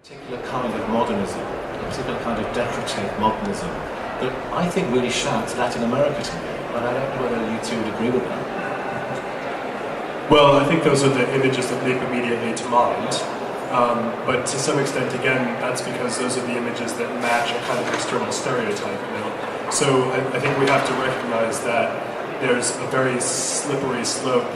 Particular kind of modernism, a particular kind of decorative modernism that I think really shouts Latin America to me, and I don't know whether you two would agree with that. Well, I think those are the images that leap immediately to mind, but to some extent, again, that's because those are the images that match a kind of external stereotype, you know? So I think we have to recognize that there's a very slippery slope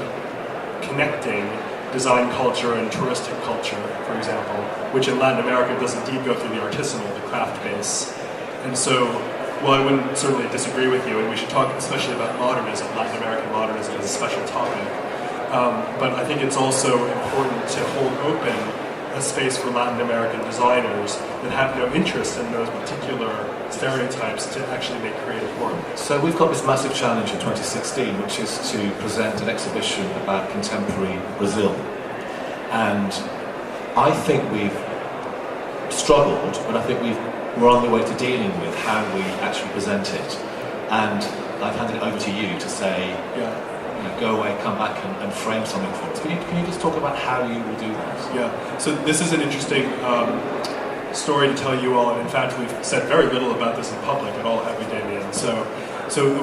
connecting design culture and touristic culture, for example, which in Latin America does indeed go through the artisanal, the craft base. And so, well, I wouldn't certainly disagree with you, and we should talk especially about modernism, Latin American modernism as a special topic. But I think it's also important to hold open a space for Latin American designers that have no interest in those particular stereotypes to actually make creative work. So we've got this massive challenge in 2016, which is to present an exhibition about contemporary Brazil. And I think we've struggled, but I think we're on the way to dealing with how we actually present it. And I've handed it over to you to say, go away, come back and frame something for us. Can you just talk about how you will do that? Yeah, so this is an interesting story to tell you all, and in fact we've said very little about this in public at all, have we, Damien? So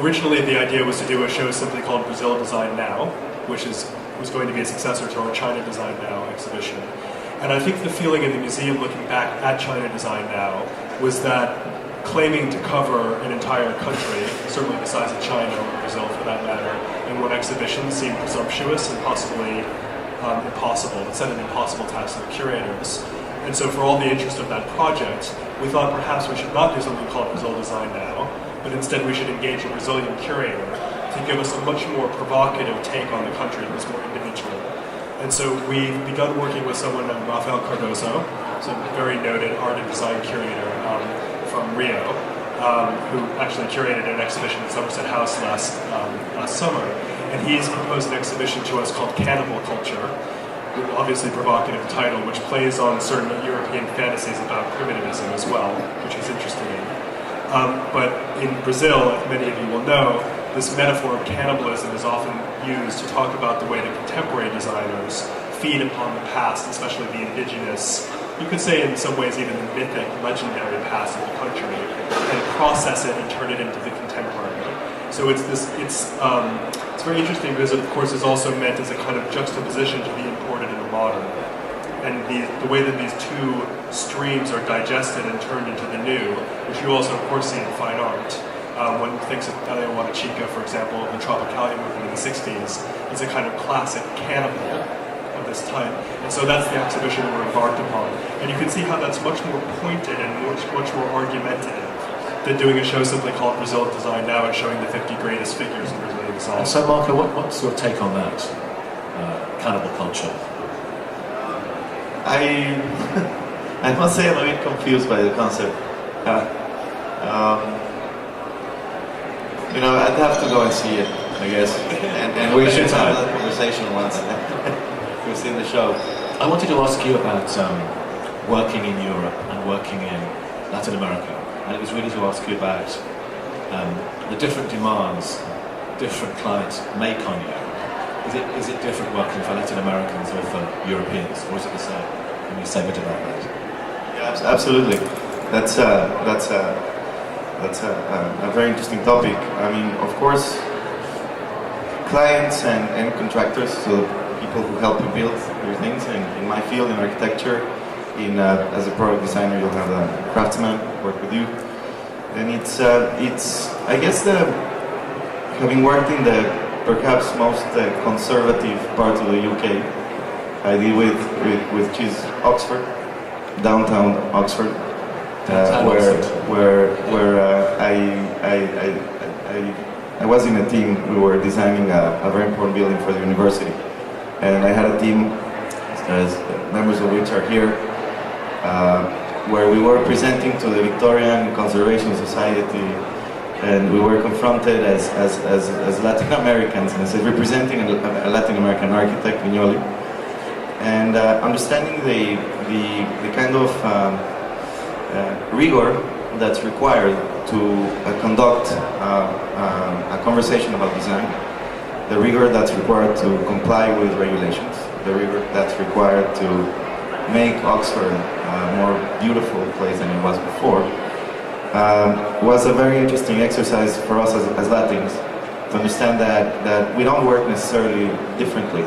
originally the idea was to do a show simply called Brazil Design Now, which was going to be a successor to our China Design Now exhibition. And I think the feeling in the museum looking back at China Design Now was that claiming to cover an entire country, certainly the size of China or Brazil for that matter, in one exhibition seemed presumptuous and possibly impossible. It set an impossible task to the curators. And so for all the interest of that project, we thought perhaps we should not do something called Brazil Design Now, but instead we should engage a Brazilian curator to give us a much more provocative take on the country that was more individual. And so we've begun working with someone named Rafael Cardoso, who's a very noted art and design curator from Rio, who actually curated an exhibition at Somerset House last summer. And he's proposed an exhibition to us called Cannibal Culture, with obviously provocative title, which plays on certain European fantasies about primitivism as well, which he's interested in. But in Brazil, as many of you will know, this metaphor of cannibalism is often used to talk about the way that contemporary designers feed upon the past, especially the indigenous, you could say in some ways even the mythic, legendary past of the country, and process it and turn it into the contemporary. So it's very interesting because it of course is also meant as a kind of juxtaposition to the imported and the modern. And the way that these two streams are digested and turned into the new, which you also of course see in fine art. One thinks of Elio Chica, for example, the Tropicalia movement in the 60s, is a kind of classic cannibal of this type. And so that's the exhibition we're embarked upon. And you can see how that's much more pointed and much more argumentative than doing a show simply called Brazil Design Now and showing the 50 greatest figures in Brazilian design. And so Marco, what's your take on that, cannibal culture? I must say I'm a bit confused by the concept. I'd have to go and see it, I guess. And we should have that conversation once we've seen the show. I wanted to ask you about working in Europe and working in Latin America. And it was really to ask you about the different demands different clients make on you. Is it different working for Latin Americans or for Europeans, or is it the same? Can you say a bit about that? Yeah, absolutely. That's a very interesting topic. I mean, of course, clients and contractors, so people who help you build your things. In my field, in architecture, as a product designer, you'll have a craftsman work with you, and it's I guess having worked in the perhaps most conservative part of the UK, I did with which is Oxford, downtown Oxford. Where I was in a team. We were designing a very important building for the university, and I had a team, as members of which are here, where we were presenting to the Victorian Conservation Society, and we were confronted as Latin Americans, and as representing a Latin American architect, Vignoli, and understanding the kind of rigor that's required to conduct a conversation about design, the rigor that's required to comply with regulations, the rigor that's required to make Oxford more beautiful place than it was before, was a very interesting exercise for us as Latins to understand that we don't work necessarily differently.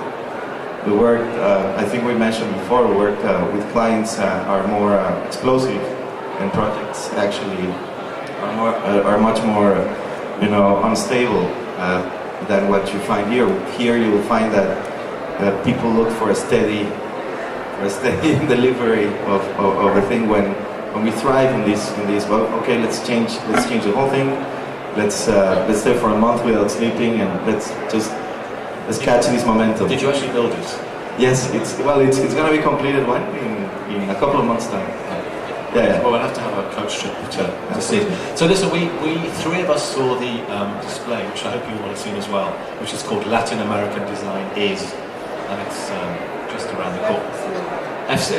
We worked, I think we mentioned before, we worked with clients are more explosive, and projects actually are much more, unstable than what you find here. Here you will find that people look for a steady delivery of a thing. When we thrive in this, well, okay, let's change the whole thing. Let's stay for a month without sleeping, and let's catch this momentum. Did you actually build it? Yes, it's going to be completed in a couple of months' time. Yeah. Well, we'll have to have a coach trip to see it. So listen, we three of us saw the display, which I hope you all have seen as well, which is called Latin American Design Is, and it's just around the corner. F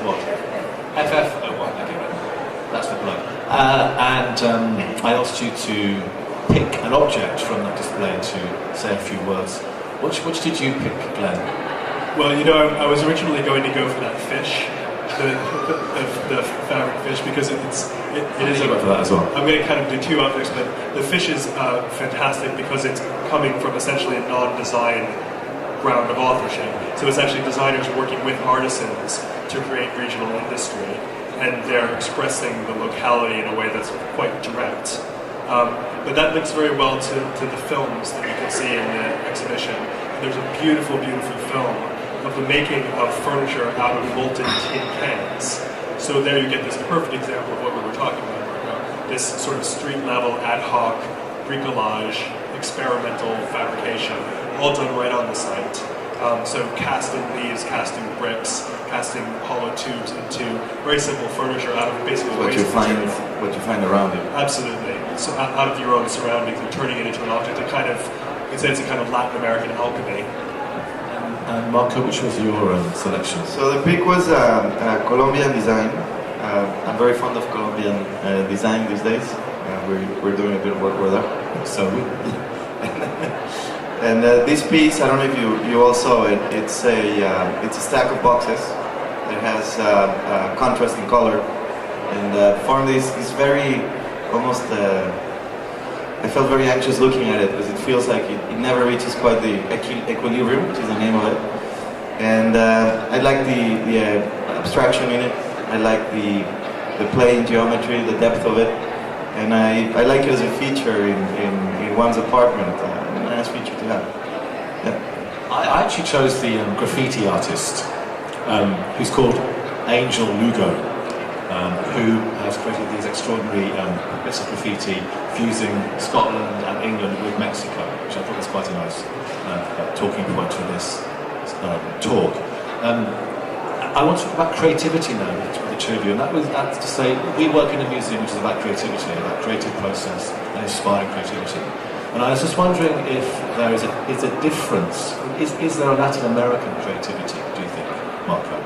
what? FF01, okay, that's the bloke. And I asked you to pick an object from that display and to say a few words. Which did you pick, Glenn? Well, I was originally going to go for that fish, the fabric fish, because it is. For that as well. I'm going to kind of do two objects, but the fish is fantastic because it's coming from essentially a non-design ground of authorship. So it's actually designers working with artisans to create regional industry, and they're expressing the locality in a way that's quite direct. But that links very well to the films that you can see in the exhibition. There's a beautiful, beautiful film of the making of furniture out of molten tin cans. So there you get this perfect example of what we were talking about, Marco. This sort of street level, ad hoc, bricolage, experimental fabrication, all done right on the site. So casting leaves, casting bricks, casting hollow tubes into very simple furniture out of basically what you find around you. Absolutely. So out of your own surroundings and turning it into an object, you could say it's a kind of Latin American alchemy. And Marco, which was your selection? So the pick was Colombian design. I'm very fond of Colombian design these days. We're doing a bit of work with that. So we. And this piece, I don't know if you all saw it. It's a stack of boxes. It has contrast in color, and formed this very almost. I felt very anxious looking at it because it feels like it never reaches quite the equilibrium, which is the name of it. And I like the abstraction in it. I like the play in geometry, the depth of it, and I like it as a feature in one's apartment. A nice feature to have. Yeah. I actually chose the graffiti artist, who's called Angel Lugo, who has created these extraordinary bits of graffiti fusing Scotland and England with Mexico, which I thought was quite a nice talking point for this talk. I want to talk about creativity now with the two of you, and that's to say we work in a museum which is about creativity, about creative process and inspiring creativity. And I was just wondering if there is a difference. Is there a Latin American creativity, do you think, Marco?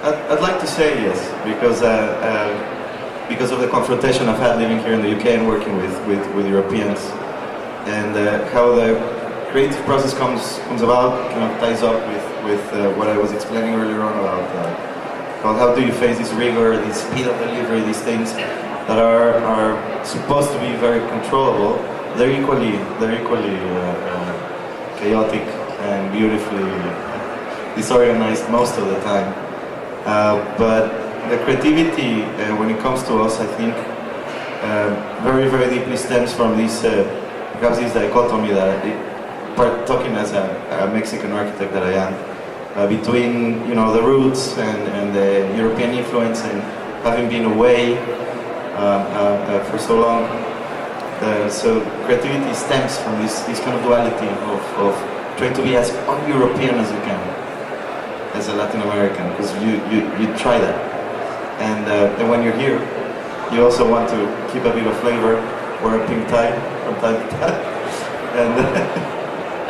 I'd like to say yes, because of the confrontation I've had living here in the UK and working with Europeans, and how the creative process comes about, kind of ties up with what I was explaining earlier on about how do you face this rigor, this speed of delivery, these things that are supposed to be very controllable. They're equally chaotic and beautifully disorganized most of the time. But the creativity, when it comes to us, I think, very, very deeply stems from this, perhaps this dichotomy that, talking as a Mexican architect that I am, between the roots and the European influence, and having been away for so long. So creativity stems from this kind of duality of trying to be as un-European as you can, as a Latin American, because you try that, and when you're here, you also want to keep a bit of flavor, wear a pink tie from time to time. And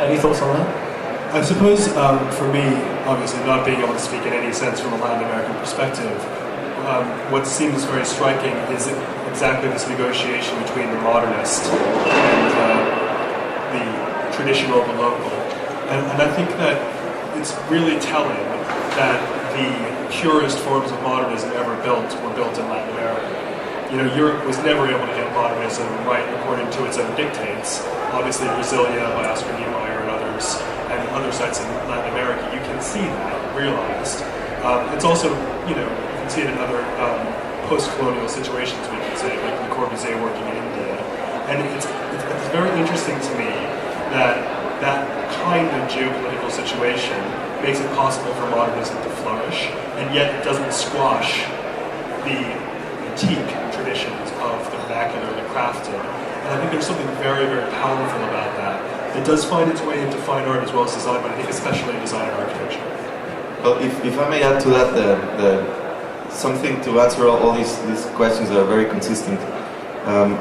any thoughts on that? I suppose for me, obviously not being able to speak in any sense from a Latin American perspective, what seems very striking is exactly this negotiation between the modernist and the traditional, the local. And I think that it's really telling that the purest forms of modernism ever built were built in Latin America. You know, Europe was never able to get modernism right according to its own dictates. Obviously, Brasilia by Oscar Niemeyer and others, and other sites in Latin America, you can see that realized. It's also, you know, you can see it in other post-colonial situations, we can say, like Le Corbusier working in India. And it's very interesting to me that that kind of geopolitical situation makes it possible for modernism to flourish, and yet it doesn't squash the antique traditions of the vernacular, the crafted. And I think there's something very, very powerful about that. It does find its way into fine art as well as design, but I think especially in design and architecture. Well, if I may add to that, something to answer all these questions that are very consistent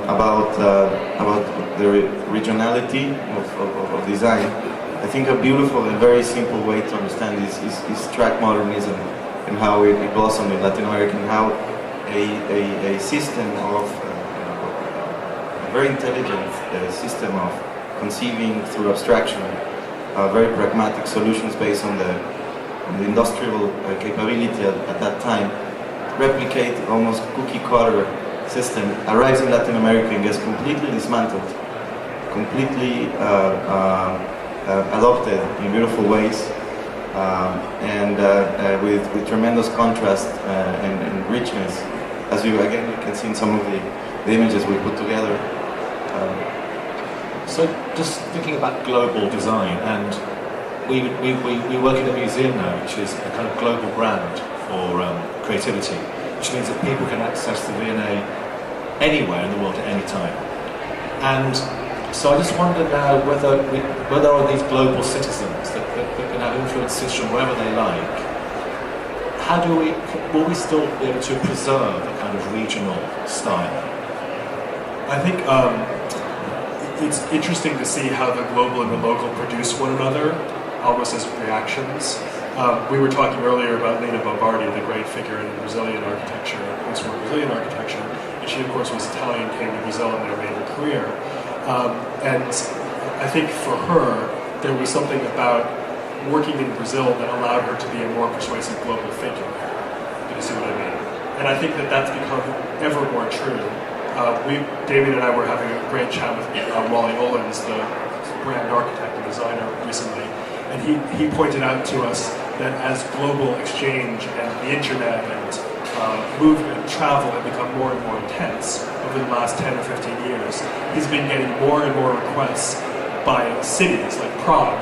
about the regionality of design. I think a beautiful and very simple way to understand this is track modernism and how it blossomed in Latin America, and how a system of a very intelligent system of conceiving through abstraction very pragmatic solutions based on the industrial capability at that time, replicate almost cookie cutter system, arrives in Latin America and gets completely dismantled, completely adopted in beautiful ways, and with tremendous contrast and richness, as you can see in some of the images we put together. So just thinking about global design, and we work in a museum now, which is a kind of global brand for creativity, which means that people can access the V&A anywhere in the world at any time. And so I just wonder now whether are these global citizens that can have influences from wherever they like, will we still be able to preserve a kind of regional style? I think it's interesting to see how the global and the local produce one another, almost as reactions. We were talking earlier about Lina Bombardi, the great figure in Brazilian architecture, post-war Brazilian architecture, and she of course was Italian, came to Brazil and there made her career. And I think for her, there was something about working in Brazil that allowed her to be a more persuasive global figure. Do you see what I mean? And I think that that's become ever more true. Damien and I were having a great chat with Wally Olens, the brand architect and designer, recently, and he pointed out to us that as global exchange and the internet and movement and travel have become more and more intense over the last 10 or 15 years, he's been getting more and more requests by cities like Prague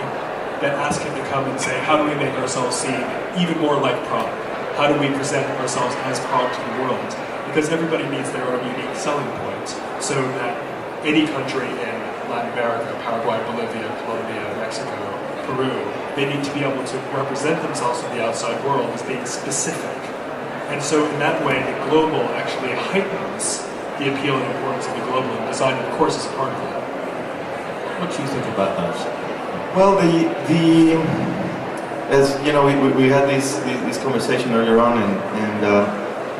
that ask him to come and say, how do we make ourselves seem even more like Prague? How do we present ourselves as Prague to the world? Because everybody needs their own unique selling point, so that any country in Latin America, Paraguay, Bolivia, Colombia, Mexico, Peru, they need to be able to represent themselves to the outside world as being specific. And so in that way, the global actually heightens the appeal and importance of the global, and design, of course, is a part of that. What do you think about that? Well, as you know, we had this conversation earlier on, and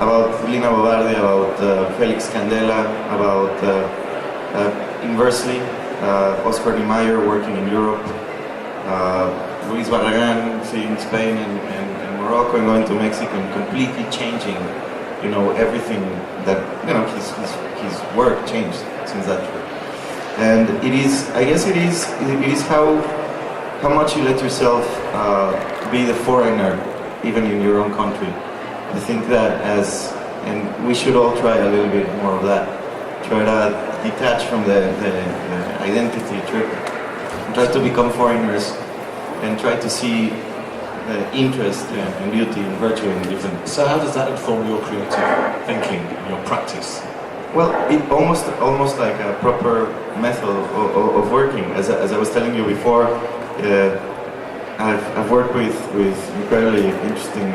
about Lina Bombardi, about Felix Candela, about inversely Oscar Niemeyer working in Europe, Luis Barragan seeing Spain and Morocco, and going to Mexico and completely changing, you know, everything that, you know, his work changed since that trip. And I guess it is how much you let yourself be the foreigner, even in your own country. I think that and we should all try a little bit more of that. Try to detach from the identity trip. Try to become foreigners and try to see interest and beauty and virtue in different. So how does that inform your creative thinking, your practice? Well, it almost like a proper method of working. As I was telling you before, I've worked with incredibly interesting